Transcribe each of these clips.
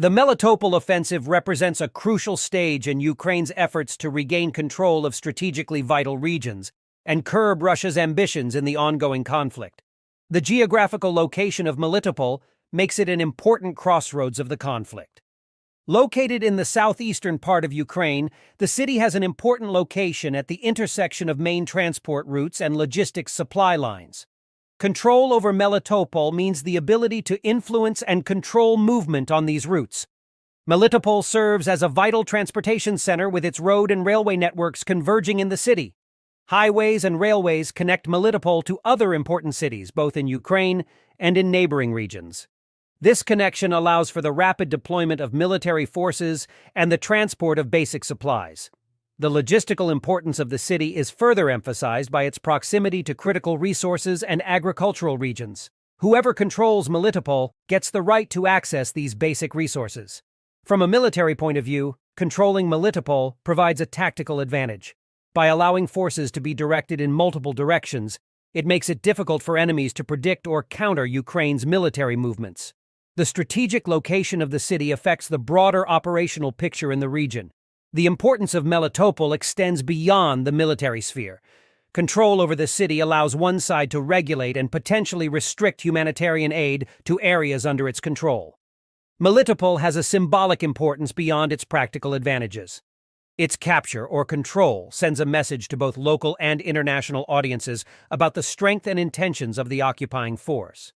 The Melitopol offensive represents a crucial stage in Ukraine's efforts to regain control of strategically vital regions and curb Russia's ambitions in the ongoing conflict. The geographical location of Melitopol makes it an important crossroads of the conflict. Located in the southeastern part of Ukraine, the city has an important location at the intersection of main transport routes and logistics supply lines. Control over Melitopol means the ability to influence and control movement on these routes. Melitopol serves as a vital transportation center with its road and railway networks converging in the city. Highways and railways connect Melitopol to other important cities, both in Ukraine and in neighboring regions. This connection allows for the rapid deployment of military forces and the transport of basic supplies. The logistical importance of the city is further emphasized by its proximity to critical resources and agricultural regions. Whoever controls Melitopol gets the right to access these basic resources. From a military point of view, controlling Melitopol provides a tactical advantage. By allowing forces to be directed in multiple directions, it makes it difficult for enemies to predict or counter Ukraine's military movements. The strategic location of the city affects the broader operational picture in the region. The importance of Melitopol extends beyond the military sphere. Control over the city allows one side to regulate and potentially restrict humanitarian aid to areas under its control. Melitopol has a symbolic importance beyond its practical advantages. Its capture or control sends a message to both local and international audiences about the strength and intentions of the occupying force.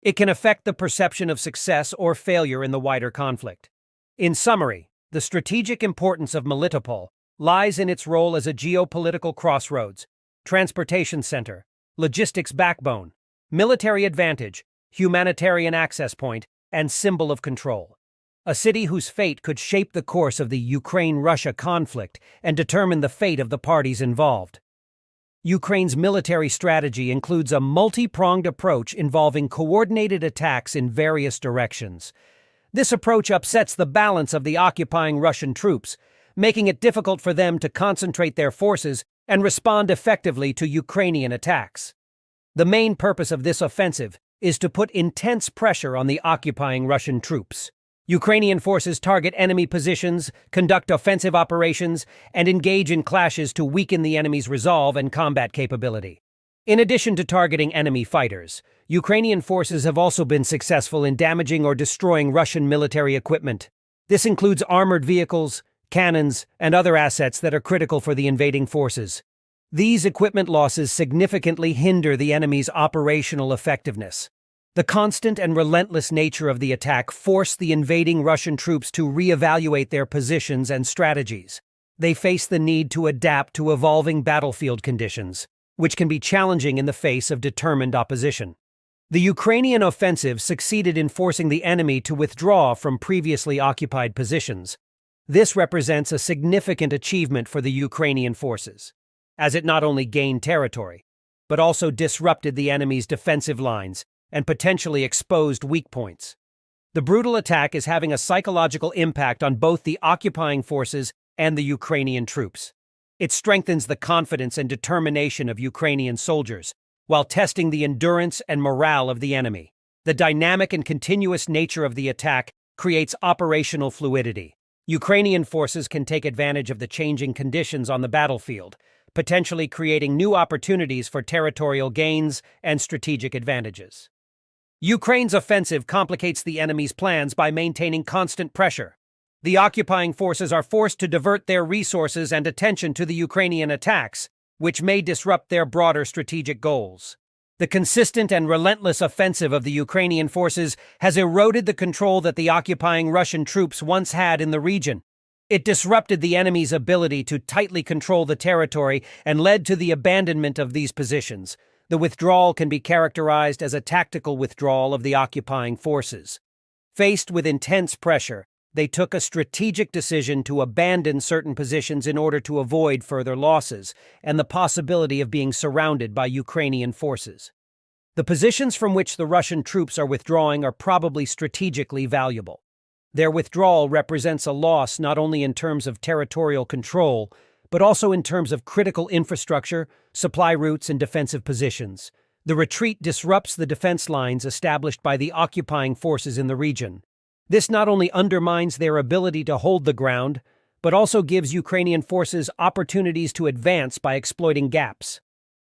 It can affect the perception of success or failure in the wider conflict. In summary, the strategic importance of Melitopol lies in its role as a geopolitical crossroads, transportation center, logistics backbone, military advantage, humanitarian access point, and symbol of control. A city whose fate could shape the course of the Ukraine-Russia conflict and determine the fate of the parties involved. Ukraine's military strategy includes a multi-pronged approach involving coordinated attacks in various directions. This approach upsets the balance of the occupying Russian troops, making it difficult for them to concentrate their forces and respond effectively to Ukrainian attacks. The main purpose of this offensive is to put intense pressure on the occupying Russian troops. Ukrainian forces target enemy positions, conduct offensive operations, and engage in clashes to weaken the enemy's resolve and combat capability. In addition to targeting enemy fighters, Ukrainian forces have also been successful in damaging or destroying Russian military equipment. This includes armored vehicles, cannons, and other assets that are critical for the invading forces. These equipment losses significantly hinder the enemy's operational effectiveness. The constant and relentless nature of the attack forced the invading Russian troops to reevaluate their positions and strategies. They face the need to adapt to evolving battlefield conditions, which can be challenging in the face of determined opposition. The Ukrainian offensive succeeded in forcing the enemy to withdraw from previously occupied positions. This represents a significant achievement for the Ukrainian forces, as it not only gained territory, but also disrupted the enemy's defensive lines and potentially exposed weak points. The brutal attack is having a psychological impact on both the occupying forces and the Ukrainian troops. It strengthens the confidence and determination of Ukrainian soldiers, while testing the endurance and morale of the enemy. The dynamic and continuous nature of the attack creates operational fluidity. Ukrainian forces can take advantage of the changing conditions on the battlefield, potentially creating new opportunities for territorial gains and strategic advantages. Ukraine's offensive complicates the enemy's plans by maintaining constant pressure. The occupying forces are forced to divert their resources and attention to the Ukrainian attacks, which may disrupt their broader strategic goals. The consistent and relentless offensive of the Ukrainian forces has eroded the control that the occupying Russian troops once had in the region. It disrupted the enemy's ability to tightly control the territory and led to the abandonment of these positions. The withdrawal can be characterized as a tactical withdrawal of the occupying forces. Faced with intense pressure, they took a strategic decision to abandon certain positions in order to avoid further losses and the possibility of being surrounded by Ukrainian forces. The positions from which the Russian troops are withdrawing are probably strategically valuable. Their withdrawal represents a loss not only in terms of territorial control, but also in terms of critical infrastructure, supply routes, and defensive positions. The retreat disrupts the defense lines established by the occupying forces in the region. This not only undermines their ability to hold the ground, but also gives Ukrainian forces opportunities to advance by exploiting gaps.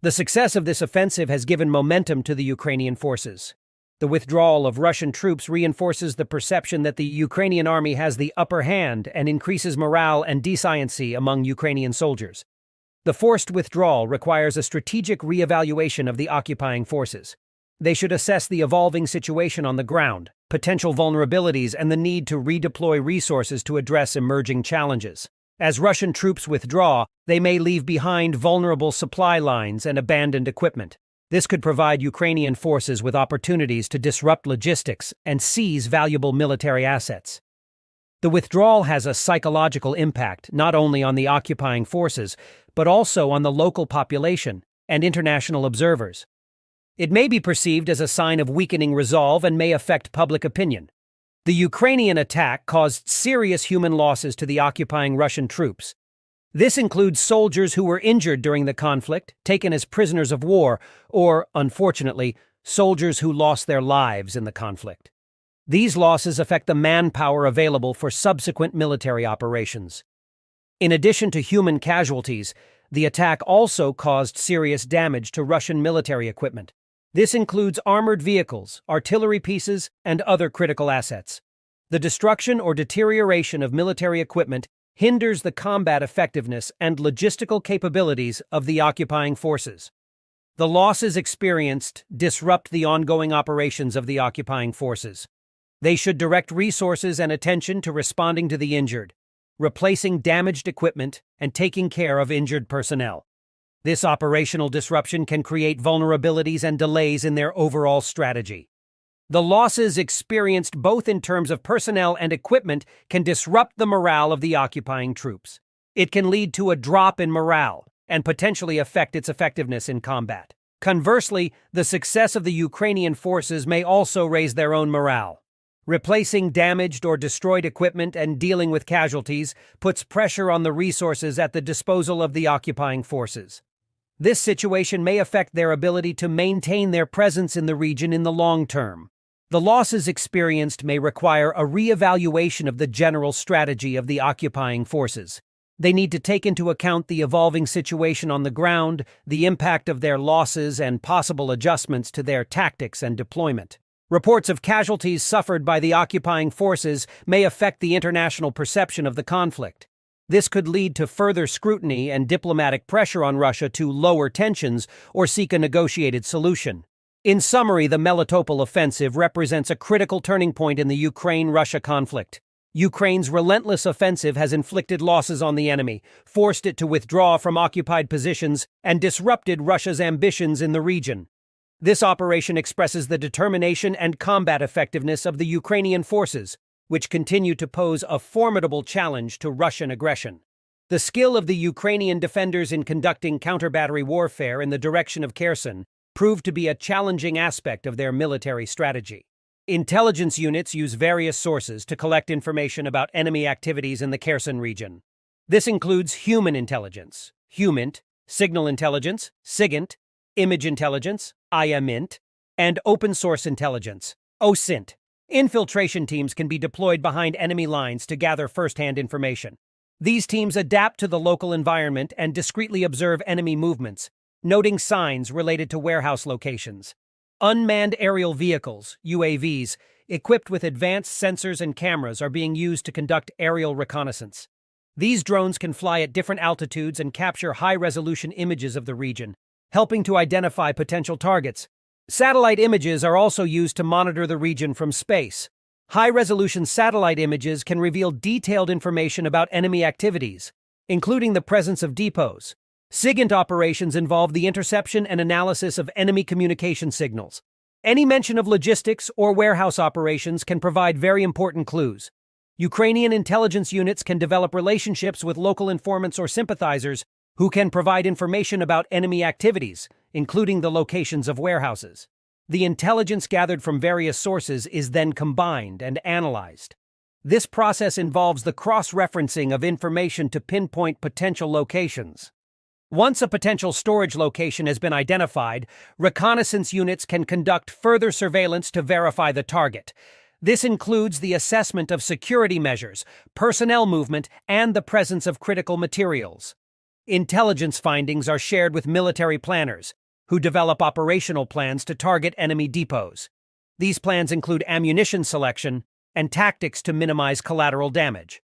The success of this offensive has given momentum to the Ukrainian forces. The withdrawal of Russian troops reinforces the perception that the Ukrainian army has the upper hand and increases morale and desciency among Ukrainian soldiers. The forced withdrawal requires a strategic re-evaluation of the occupying forces. They should assess the evolving situation on the ground, potential vulnerabilities, and the need to redeploy resources to address emerging challenges. As Russian troops withdraw, they may leave behind vulnerable supply lines and abandoned equipment. This could provide Ukrainian forces with opportunities to disrupt logistics and seize valuable military assets. The withdrawal has a psychological impact not only on the occupying forces, but also on the local population and international observers. It may be perceived as a sign of weakening resolve and may affect public opinion. The Ukrainian attack caused serious human losses to the occupying Russian troops. This includes soldiers who were injured during the conflict, taken as prisoners of war, or, unfortunately, soldiers who lost their lives in the conflict. These losses affect the manpower available for subsequent military operations. In addition to human casualties, the attack also caused serious damage to Russian military equipment. This includes armored vehicles, artillery pieces, and other critical assets. The destruction or deterioration of military equipment hinders the combat effectiveness and logistical capabilities of the occupying forces. The losses experienced disrupt the ongoing operations of the occupying forces. They should direct resources and attention to responding to the injured, replacing damaged equipment, and taking care of injured personnel. This operational disruption can create vulnerabilities and delays in their overall strategy. The losses experienced both in terms of personnel and equipment can disrupt the morale of the occupying troops. It can lead to a drop in morale and potentially affect its effectiveness in combat. Conversely, the success of the Ukrainian forces may also raise their own morale. Replacing damaged or destroyed equipment and dealing with casualties puts pressure on the resources at the disposal of the occupying forces. This situation may affect their ability to maintain their presence in the region in the long term. The losses experienced may require a re-evaluation of the general strategy of the occupying forces. They need to take into account the evolving situation on the ground, the impact of their losses, and possible adjustments to their tactics and deployment. Reports of casualties suffered by the occupying forces may affect the international perception of the conflict. This could lead to further scrutiny and diplomatic pressure on Russia to lower tensions or seek a negotiated solution. In summary, the Melitopol offensive represents a critical turning point in the Ukraine-Russia conflict. Ukraine's relentless offensive has inflicted losses on the enemy, forced it to withdraw from occupied positions, and disrupted Russia's ambitions in the region. This operation expresses the determination and combat effectiveness of the Ukrainian forces, which continue to pose a formidable challenge to Russian aggression. The skill of the Ukrainian defenders in conducting counter-battery warfare in the direction of Kherson proved to be a challenging aspect of their military strategy. Intelligence units use various sources to collect information about enemy activities in the Kherson region. This includes human intelligence, HUMINT, signal intelligence, SIGINT, image intelligence, IMINT, and open-source intelligence, OSINT. Infiltration teams can be deployed behind enemy lines to gather first-hand information. These teams adapt to the local environment and discreetly observe enemy movements, noting signs related to warehouse locations. Unmanned aerial vehicles, UAVs, equipped with advanced sensors and cameras are being used to conduct aerial reconnaissance. These drones can fly at different altitudes and capture high-resolution images of the region, helping to identify potential targets. Satellite images are also used to monitor the region from space. High-resolution satellite images can reveal detailed information about enemy activities, including the presence of depots. SIGINT operations involve the interception and analysis of enemy communication signals. Any mention of logistics or warehouse operations can provide very important clues. Ukrainian intelligence units can develop relationships with local informants or sympathizers who can provide information about enemy activities, including the locations of warehouses. The intelligence gathered from various sources is then combined and analyzed. This process involves the cross-referencing of information to pinpoint potential locations. Once a potential storage location has been identified, reconnaissance units can conduct further surveillance to verify the target. This includes the assessment of security measures, personnel movement, and the presence of critical materials. Intelligence findings are shared with military planners, who develop operational plans to target enemy depots. These plans include ammunition selection and tactics to minimize collateral damage.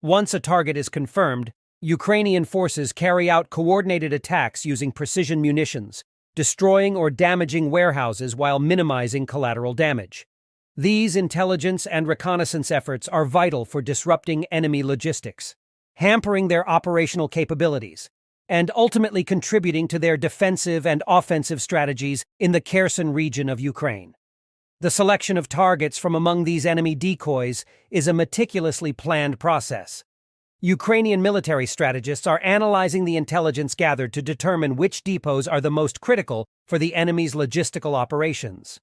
Once a target is confirmed, Ukrainian forces carry out coordinated attacks using precision munitions, destroying or damaging warehouses while minimizing collateral damage. These intelligence and reconnaissance efforts are vital for disrupting enemy logistics, hampering their operational capabilities, and ultimately contributing to their defensive and offensive strategies in the Kherson region of Ukraine. The selection of targets from among these enemy decoys is a meticulously planned process. Ukrainian military strategists are analyzing the intelligence gathered to determine which depots are the most critical for the enemy's logistical operations.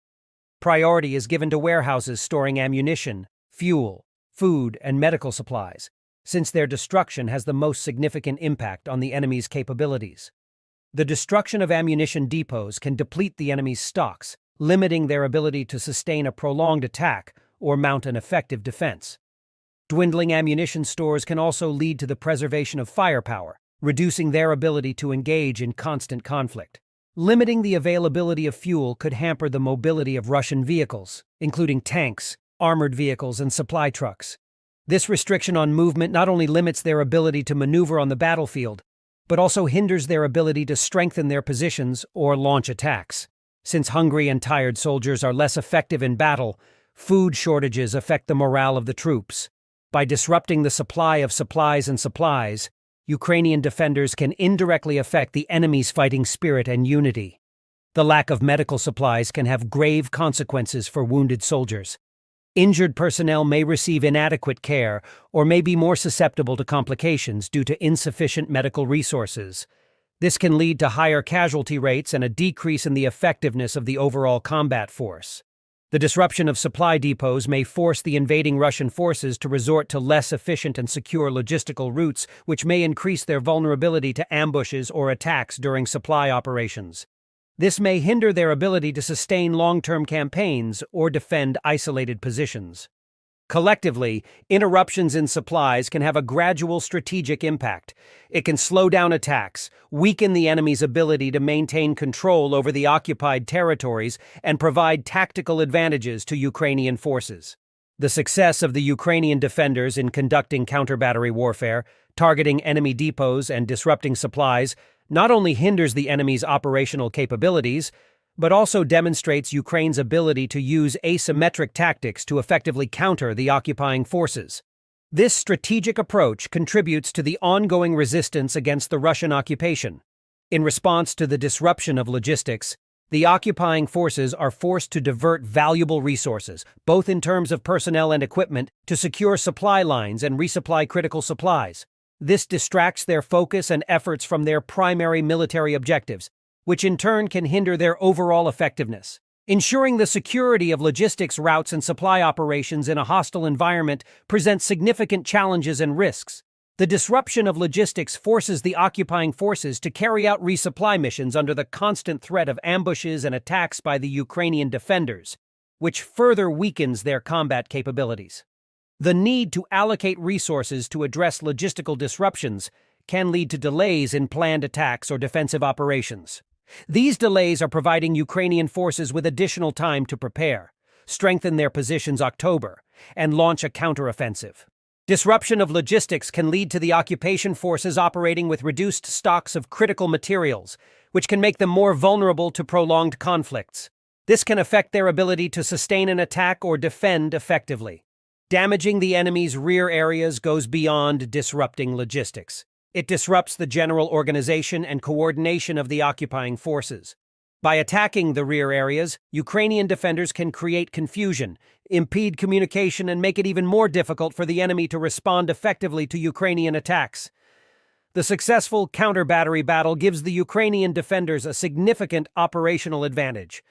Priority is given to warehouses storing ammunition, fuel, food, and medical supplies, since their destruction has the most significant impact on the enemy's capabilities. The destruction of ammunition depots can deplete the enemy's stocks, limiting their ability to sustain a prolonged attack or mount an effective defense. Dwindling ammunition stores can also lead to the preservation of firepower, reducing their ability to engage in constant conflict. Limiting the availability of fuel could hamper the mobility of Russian vehicles, including tanks, armored vehicles, and supply trucks. This restriction on movement not only limits their ability to maneuver on the battlefield, but also hinders their ability to strengthen their positions or launch attacks. Since hungry and tired soldiers are less effective in battle, food shortages affect the morale of the troops. By disrupting the supply of supplies, Ukrainian defenders can indirectly affect the enemy's fighting spirit and unity. The lack of medical supplies can have grave consequences for wounded soldiers. Injured personnel may receive inadequate care or may be more susceptible to complications due to insufficient medical resources. This can lead to higher casualty rates and a decrease in the effectiveness of the overall combat force. The disruption of supply depots may force the invading Russian forces to resort to less efficient and secure logistical routes, which may increase their vulnerability to ambushes or attacks during supply operations. This may hinder their ability to sustain long-term campaigns or defend isolated positions. Collectively, interruptions in supplies can have a gradual strategic impact. It can slow down attacks, weaken the enemy's ability to maintain control over the occupied territories, and provide tactical advantages to Ukrainian forces. The success of the Ukrainian defenders in conducting counter-battery warfare, targeting enemy depots, and disrupting supplies not only hinders the enemy's operational capabilities, but also demonstrates Ukraine's ability to use asymmetric tactics to effectively counter the occupying forces. This strategic approach contributes to the ongoing resistance against the Russian occupation. In response to the disruption of logistics, the occupying forces are forced to divert valuable resources, both in terms of personnel and equipment, to secure supply lines and resupply critical supplies. This distracts their focus and efforts from their primary military objectives, which in turn can hinder their overall effectiveness. Ensuring the security of logistics routes and supply operations in a hostile environment presents significant challenges and risks. The disruption of logistics forces the occupying forces to carry out resupply missions under the constant threat of ambushes and attacks by the Ukrainian defenders, which further weakens their combat capabilities. The need to allocate resources to address logistical disruptions can lead to delays in planned attacks or defensive operations. These delays are providing Ukrainian forces with additional time to prepare, strengthen their positions and launch a counteroffensive. Disruption of logistics can lead to the occupation forces operating with reduced stocks of critical materials, which can make them more vulnerable to prolonged conflicts. This can affect their ability to sustain an attack or defend effectively. Damaging the enemy's rear areas goes beyond disrupting logistics. It disrupts the general organization and coordination of the occupying forces. By attacking the rear areas, Ukrainian defenders can create confusion, impede communication, and make it even more difficult for the enemy to respond effectively to Ukrainian attacks. The successful counter-battery battle gives the Ukrainian defenders a significant operational advantage.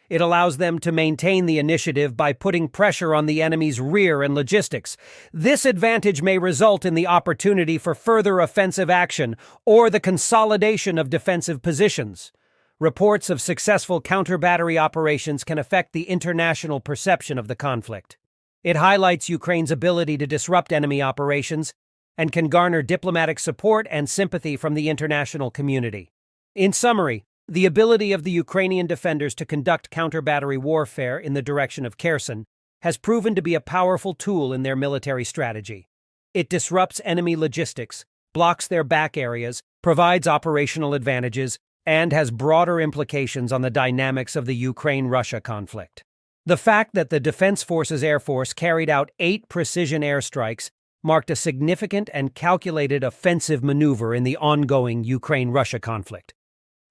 It allows them to maintain the initiative by putting pressure on the enemy's rear and logistics. This advantage may result in the opportunity for further offensive action or the consolidation of defensive positions. Reports of successful counter-battery operations can affect the international perception of the conflict. It highlights Ukraine's ability to disrupt enemy operations and can garner diplomatic support and sympathy from the international community. In summary, the ability of the Ukrainian defenders to conduct counter-battery warfare in the direction of Kherson has proven to be a powerful tool in their military strategy. It disrupts enemy logistics, blocks their back areas, provides operational advantages, and has broader implications on the dynamics of the Ukraine-Russia conflict. The fact that the Defense Forces Air Force carried out 8 precision airstrikes marked a significant and calculated offensive maneuver in the ongoing Ukraine-Russia conflict.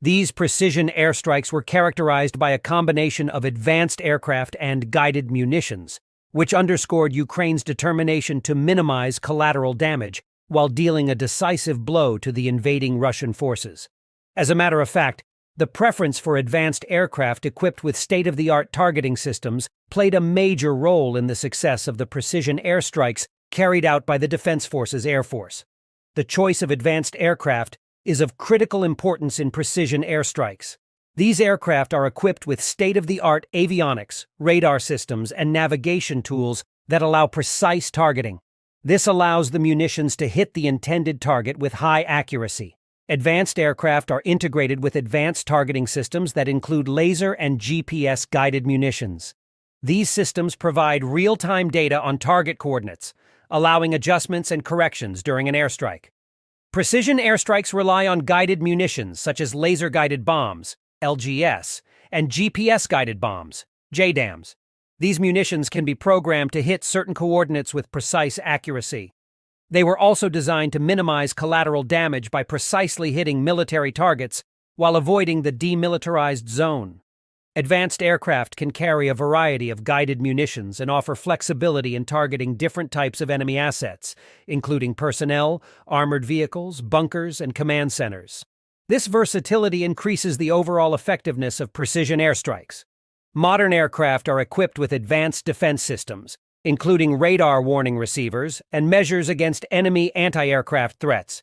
These precision airstrikes were characterized by a combination of advanced aircraft and guided munitions, which underscored Ukraine's determination to minimize collateral damage while dealing a decisive blow to the invading Russian forces. As a matter of fact, the preference for advanced aircraft equipped with state-of-the-art targeting systems played a major role in the success of the precision airstrikes carried out by the Defense Forces Air Force. The choice of advanced aircraft is of critical importance in precision airstrikes. These aircraft are equipped with state-of-the-art avionics, radar systems, and navigation tools that allow precise targeting. This allows the munitions to hit the intended target with high accuracy. Advanced aircraft are integrated with advanced targeting systems that include laser and GPS-guided munitions. These systems provide real-time data on target coordinates, allowing adjustments and corrections during an airstrike. Precision airstrikes rely on guided munitions such as laser-guided bombs, LGS, and GPS-guided bombs, JDAMs. These munitions can be programmed to hit certain coordinates with precise accuracy. They were also designed to minimize collateral damage by precisely hitting military targets while avoiding the demilitarized zone. Advanced aircraft can carry a variety of guided munitions and offer flexibility in targeting different types of enemy assets, including personnel, armored vehicles, bunkers, and command centers. This versatility increases the overall effectiveness of precision airstrikes. Modern aircraft are equipped with advanced defense systems, including radar warning receivers and measures against enemy anti-aircraft threats.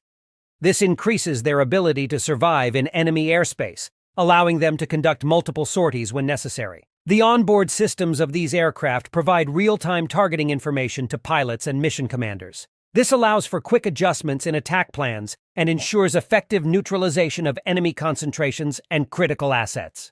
This increases their ability to survive in enemy airspace, allowing them to conduct multiple sorties when necessary. The onboard systems of these aircraft provide real-time targeting information to pilots and mission commanders. This allows for quick adjustments in attack plans and ensures effective neutralization of enemy concentrations and critical assets.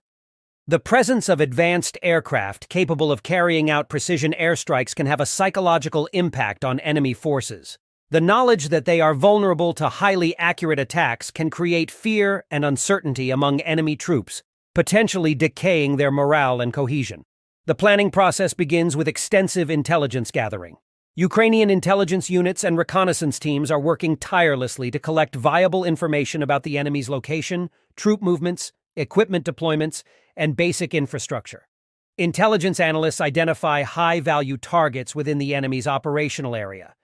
The presence of advanced aircraft capable of carrying out precision airstrikes can have a psychological impact on enemy forces. The knowledge that they are vulnerable to highly accurate attacks can create fear and uncertainty among enemy troops, potentially decaying their morale and cohesion. The planning process begins with extensive intelligence gathering. Ukrainian intelligence units and reconnaissance teams are working tirelessly to collect viable information about the enemy's location, troop movements, equipment deployments, and basic infrastructure. Intelligence analysts identify high-value targets within the enemy's operational area.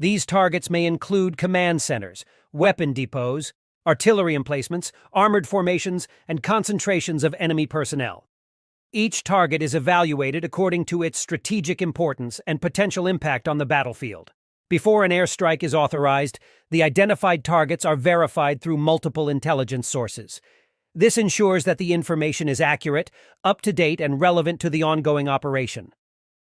These targets may include command centers, weapon depots, artillery emplacements, armored formations, and concentrations of enemy personnel. Each target is evaluated according to its strategic importance and potential impact on the battlefield. Before an airstrike is authorized, the identified targets are verified through multiple intelligence sources. This ensures that the information is accurate, up-to-date, and relevant to the ongoing operation.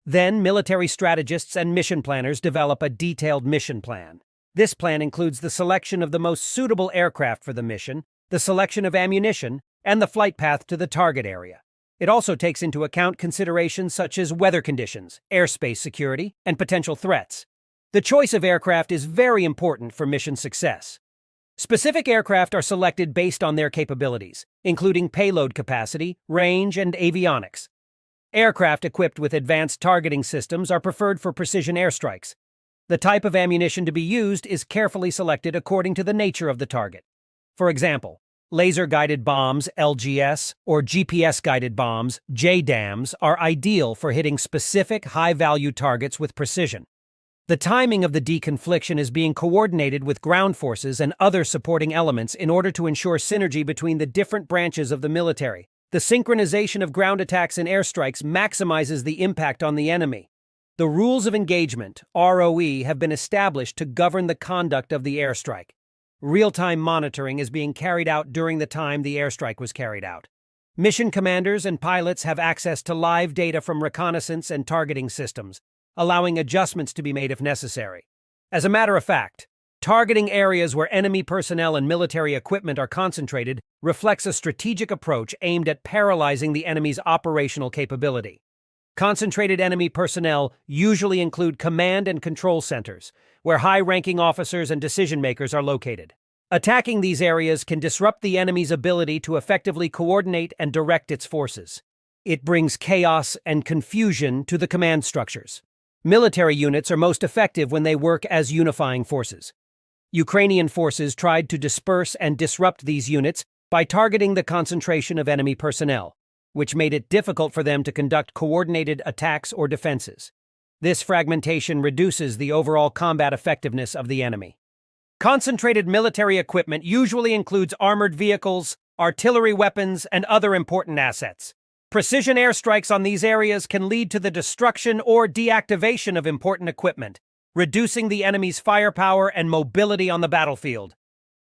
Then, military strategists and mission planners develop a detailed mission plan. This plan includes the selection of the most suitable aircraft for the mission, the selection of ammunition, and the flight path to the target area. It also takes into account considerations such as weather conditions, airspace security, and potential threats. The choice of aircraft is very important for mission success. Specific aircraft are selected based on their capabilities, including payload capacity, range, and avionics. Aircraft equipped with advanced targeting systems are preferred for precision airstrikes. The type of ammunition to be used is carefully selected according to the nature of the target. For example, laser-guided bombs, LGS, or GPS-guided bombs, JDAMs, are ideal for hitting specific high-value targets with precision. The timing of the deconfliction is being coordinated with ground forces and other supporting elements in order to ensure synergy between the different branches of the military. The synchronization of ground attacks and airstrikes maximizes the impact on the enemy. The rules of engagement, ROE, have been established to govern the conduct of the airstrike. Real-time monitoring is being carried out during the time the airstrike was carried out. Mission commanders and pilots have access to live data from reconnaissance and targeting systems, allowing adjustments to be made if necessary. As a matter of fact, targeting areas where enemy personnel and military equipment are concentrated reflects a strategic approach aimed at paralyzing the enemy's operational capability. Concentrated enemy personnel usually include command and control centers, where high-ranking officers and decision-makers are located. Attacking these areas can disrupt the enemy's ability to effectively coordinate and direct its forces. It brings chaos and confusion to the command structures. Military units are most effective when they work as unifying forces. Ukrainian forces tried to disperse and disrupt these units by targeting the concentration of enemy personnel, which made it difficult for them to conduct coordinated attacks or defenses. This fragmentation reduces the overall combat effectiveness of the enemy. Concentrated military equipment usually includes armored vehicles, artillery weapons, and other important assets. Precision airstrikes on these areas can lead to the destruction or deactivation of important equipment, reducing the enemy's firepower and mobility on the battlefield.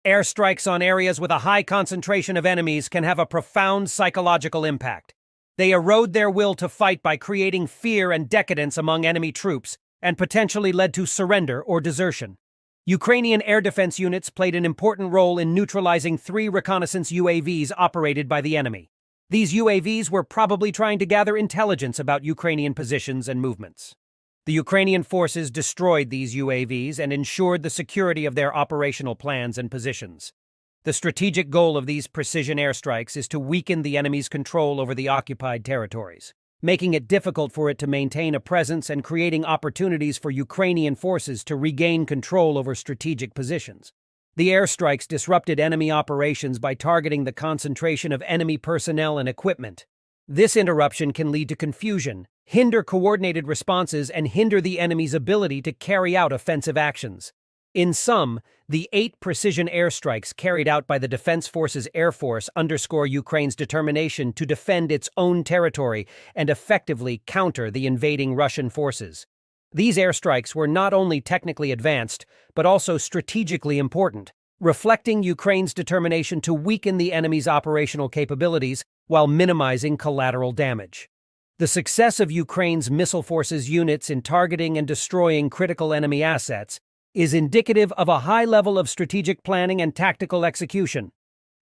Airstrikes on areas with a high concentration of enemies can have a profound psychological impact. They erode their will to fight by creating fear and decadence among enemy troops, and potentially led to surrender or desertion. Ukrainian air defense units played an important role in neutralizing 3 reconnaissance UAVs operated by the enemy. These UAVs were probably trying to gather intelligence about Ukrainian positions and movements. The Ukrainian forces destroyed these UAVs and ensured the security of their operational plans and positions. The strategic goal of these precision airstrikes is to weaken the enemy's control over the occupied territories, making it difficult for it to maintain a presence and creating opportunities for Ukrainian forces to regain control over strategic positions. The airstrikes disrupted enemy operations by targeting the concentration of enemy personnel and equipment. This interruption can lead to confusion, hinder coordinated responses, and hinder the enemy's ability to carry out offensive actions. In sum, the 8 precision airstrikes carried out by the Defense Forces Air Force underscore Ukraine's determination to defend its own territory and effectively counter the invading Russian forces. These airstrikes were not only technically advanced, but also strategically important, reflecting Ukraine's determination to weaken the enemy's operational capabilities while minimizing collateral damage. The success of Ukraine's missile forces units in targeting and destroying critical enemy assets is indicative of a high level of strategic planning and tactical execution.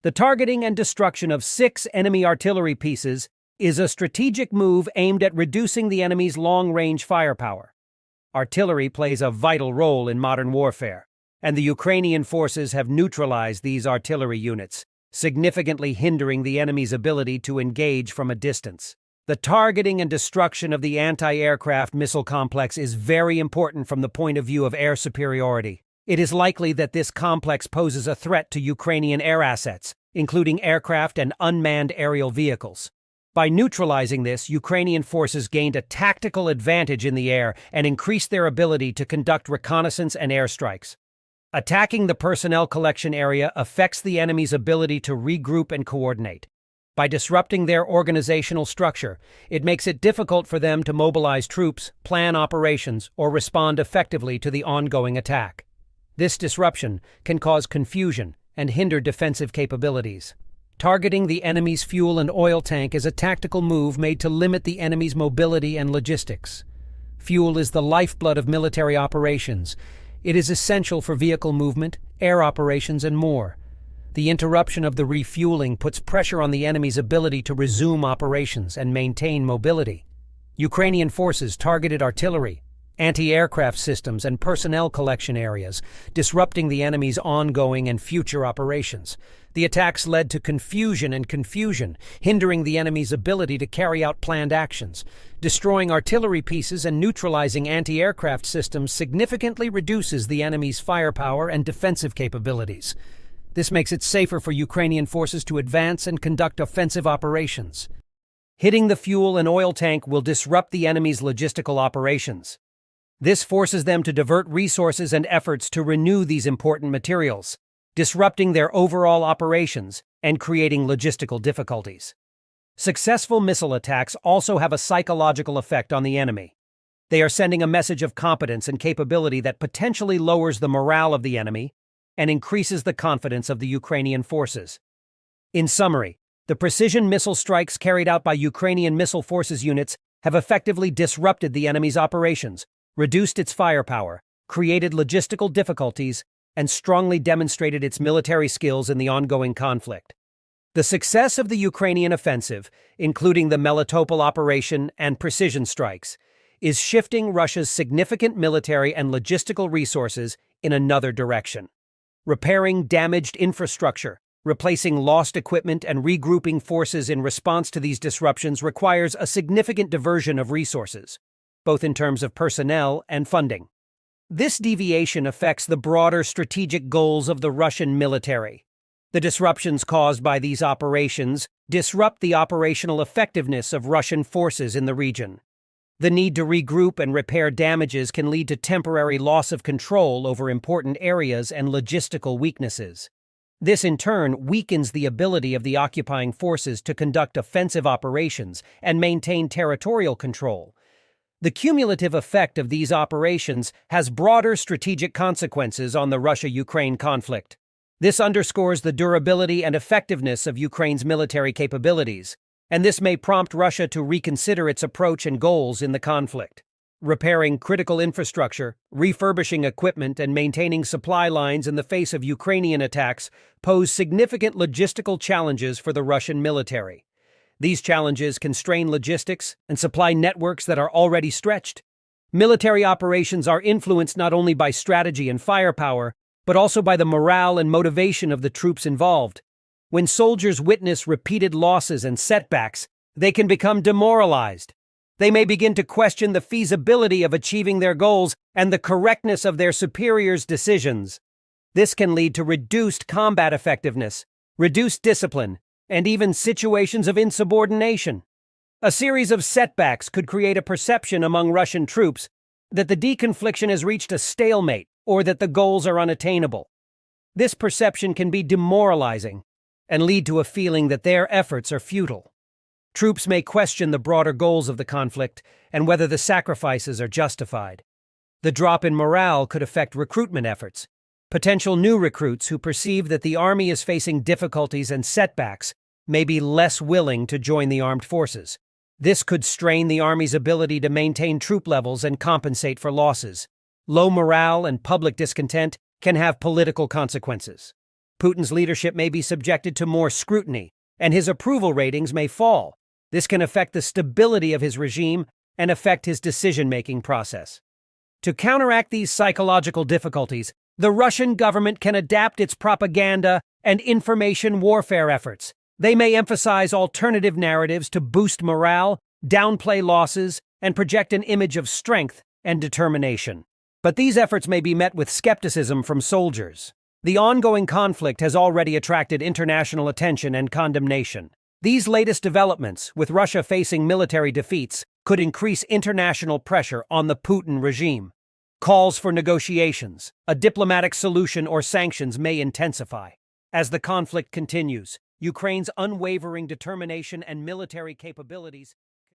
The targeting and destruction of 6 enemy artillery pieces is a strategic move aimed at reducing the enemy's long-range firepower. Artillery plays a vital role in modern warfare, and the Ukrainian forces have neutralized these artillery units, significantly hindering the enemy's ability to engage from a distance. The targeting and destruction of the anti-aircraft missile complex is very important from the point of view of air superiority. It is likely that this complex poses a threat to Ukrainian air assets, including aircraft and unmanned aerial vehicles. By neutralizing this, Ukrainian forces gained a tactical advantage in the air and increased their ability to conduct reconnaissance and airstrikes. Attacking the personnel collection area affects the enemy's ability to regroup and coordinate. By disrupting their organizational structure, it makes it difficult for them to mobilize troops, plan operations, or respond effectively to the ongoing attack. This disruption can cause confusion and hinder defensive capabilities. Targeting the enemy's fuel and oil tank is a tactical move made to limit the enemy's mobility and logistics. Fuel is the lifeblood of military operations. It is essential for vehicle movement, air operations, and more. The interruption of the refueling puts pressure on the enemy's ability to resume operations and maintain mobility. Ukrainian forces targeted artillery, anti-aircraft systems, and personnel collection areas, disrupting the enemy's ongoing and future operations. The attacks led to confusion, hindering the enemy's ability to carry out planned actions. Destroying artillery pieces and neutralizing anti-aircraft systems significantly reduces the enemy's firepower and defensive capabilities. This makes it safer for Ukrainian forces to advance and conduct offensive operations. Hitting the fuel and oil tank will disrupt the enemy's logistical operations. This forces them to divert resources and efforts to renew these important materials, disrupting their overall operations and creating logistical difficulties. Successful missile attacks also have a psychological effect on the enemy. They are sending a message of competence and capability that potentially lowers the morale of the enemy and increases the confidence of the Ukrainian forces. In summary, the precision missile strikes carried out by Ukrainian missile forces units have effectively disrupted the enemy's operations, reduced its firepower, created logistical difficulties, and strongly demonstrated its military skills in the ongoing conflict. The success of the Ukrainian offensive, including the Melitopol operation and precision strikes, is shifting Russia's significant military and logistical resources in another direction. Repairing damaged infrastructure, replacing lost equipment, and regrouping forces in response to these disruptions requires a significant diversion of resources, both in terms of personnel and funding. This deviation affects the broader strategic goals of the Russian military. The disruptions caused by these operations disrupt the operational effectiveness of Russian forces in the region. The need to regroup and repair damages can lead to temporary loss of control over important areas and logistical weaknesses. This, in turn, weakens the ability of the occupying forces to conduct offensive operations and maintain territorial control. The cumulative effect of these operations has broader strategic consequences on the Russia-Ukraine conflict. This underscores the durability and effectiveness of Ukraine's military capabilities, and this may prompt Russia to reconsider its approach and goals in the conflict. Repairing critical infrastructure, refurbishing equipment, and maintaining supply lines in the face of Ukrainian attacks pose significant logistical challenges for the Russian military. These challenges constrain logistics and supply networks that are already stretched. Military operations are influenced not only by strategy and firepower, but also by the morale and motivation of the troops involved. When soldiers witness repeated losses and setbacks, they can become demoralized. They may begin to question the feasibility of achieving their goals and the correctness of their superiors' decisions. This can lead to reduced combat effectiveness, reduced discipline, and even situations of insubordination. A series of setbacks could create a perception among Russian troops that the deconfliction has reached a stalemate or that the goals are unattainable. This perception can be demoralizing and lead to a feeling that their efforts are futile. Troops may question the broader goals of the conflict and whether the sacrifices are justified. The drop in morale could affect recruitment efforts. Potential new recruits who perceive that the army is facing difficulties and setbacks may be less willing to join the armed forces. This could strain the army's ability to maintain troop levels and compensate for losses. Low morale and public discontent can have political consequences. Putin's leadership may be subjected to more scrutiny, and his approval ratings may fall. This can affect the stability of his regime and affect his decision-making process. To counteract these psychological difficulties, the Russian government can adapt its propaganda and information warfare efforts. They may emphasize alternative narratives to boost morale, downplay losses, and project an image of strength and determination. But these efforts may be met with skepticism from soldiers. The ongoing conflict has already attracted international attention and condemnation. These latest developments, with Russia facing military defeats, could increase international pressure on the Putin regime. Calls for negotiations, a diplomatic solution, or sanctions may intensify. As the conflict continues, Ukraine's unwavering determination and military capabilities